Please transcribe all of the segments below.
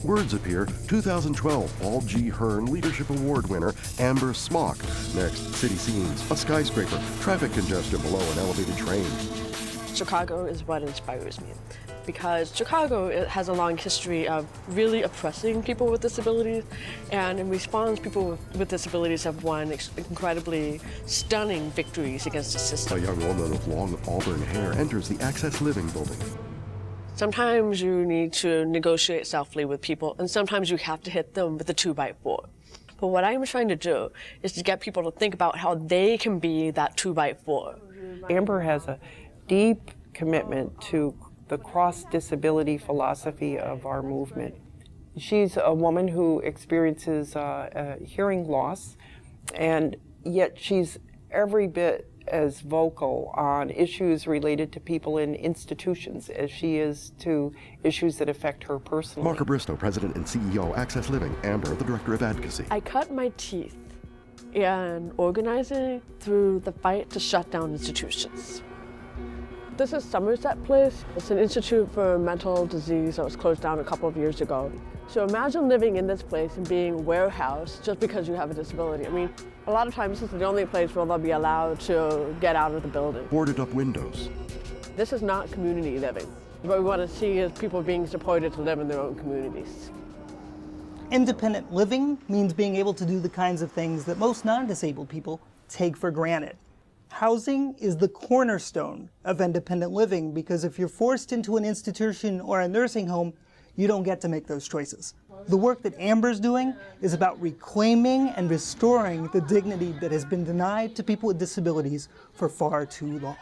Words appear, 2012 Paul G. Hearne Leadership Award winner Amber Smock. Next, city scenes, a skyscraper, traffic congestion below an elevated train. Chicago is what inspires me, because Chicago has a long history of really oppressing people with disabilities, and in response, people with disabilities have won incredibly stunning victories against the system. A young woman with long auburn hair enters the Access Living building. Sometimes you need to negotiate softly with people, and sometimes you have to hit them with a 2x4. But what I'm trying to do is to get people to think about how they can be that 2x4. Amber has a deep commitment to the cross-disability philosophy of our movement. She's a woman who experiences hearing loss, and yet she's every bit as vocal on issues related to people in institutions as she is to issues that affect her personally. Mark Bristow, President and CEO, Access Living. Amber, the Director of Advocacy. I cut my teeth in organizing through the fight to shut down institutions. This is Somerset Place. It's an institute for mental disease that was closed down a couple of years ago. So imagine living in this place and being warehoused just because you have a disability. I mean, a lot of times this is the only place where they'll be allowed to get out of the building. Boarded up windows. This is not community living. What we want to see is people being supported to live in their own communities. Independent living means being able to do the kinds of things that most non-disabled people take for granted. Housing is the cornerstone of independent living, because if you're forced into an institution or a nursing home, you don't get to make those choices. The work that Amber's doing is about reclaiming and restoring the dignity that has been denied to people with disabilities for far too long.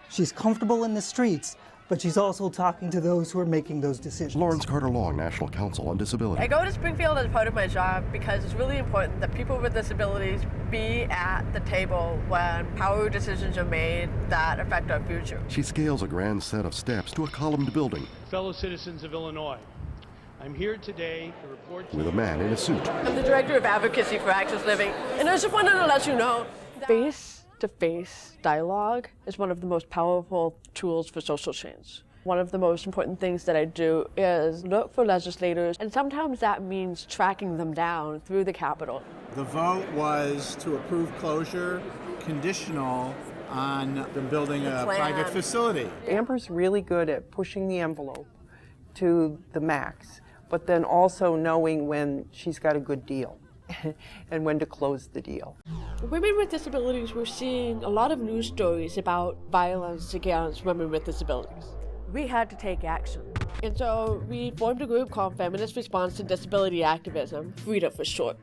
She's comfortable in the streets, but she's also talking to those who are making those decisions. Lawrence Carter Long, National Council on Disability. I go to Springfield as part of my job because it's really important that people with disabilities be at the table when power decisions are made that affect our future. She scales a grand set of steps to a columned building. Fellow citizens of Illinois, I'm here today to report to with a man in a suit. I'm the Director of Advocacy for Access Living, and I just wanted to let you know face-to-face dialogue is one of the most powerful tools for social change. One of the most important things that I do is look for legislators, and sometimes that means tracking them down through the Capitol. The vote was to approve closure conditional on them building a private facility. Amber's really good at pushing the envelope to the max, but then also knowing when she's got a good deal and when to close the deal. Women with disabilities, we're seeing a lot of news stories about violence against women with disabilities. We had to take action. And so we formed a group called Feminist Response to Disability Activism, FREEDA for short.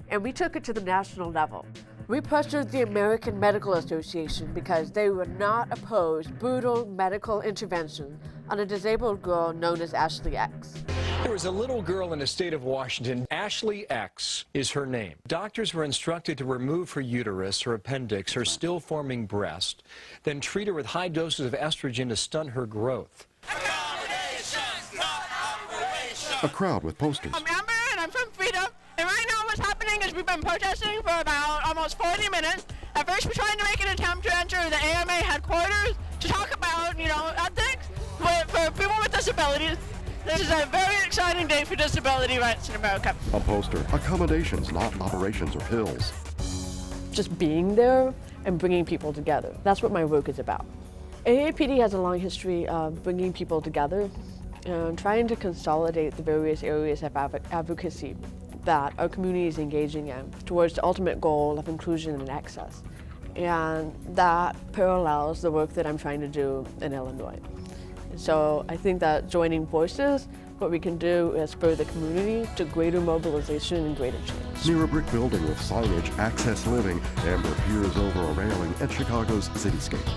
And we took it to the national level. We pressured the American Medical Association because they would not oppose brutal medical intervention on a disabled girl known as Ashley X. There was a little girl in the state of Washington. Ashley X is her name. Doctors were instructed to remove her uterus, her appendix, her still-forming breast, then treat her with high doses of estrogen to stunt her growth. A crowd with posters. I'm Amber, and I'm from FREEDA. And right now what's happening is we've been protesting for about almost 40 minutes. At first, we're trying to make an attempt to enter the AMA headquarters to talk about, ethics for people with disabilities. This is a very exciting day for disability rights in America. A poster. Accommodations, not operations or pills. Just being there and bringing people together. That's what my work is about. AAPD has a long history of bringing people together and trying to consolidate the various areas of advocacy that our community is engaging in towards the ultimate goal of inclusion and access. And that parallels the work that I'm trying to do in Illinois. So I think that joining forces, what we can do is spur the community to greater mobilization and greater change. Near a brick building with signage, Access Living, Amber peers over a railing at Chicago's cityscape.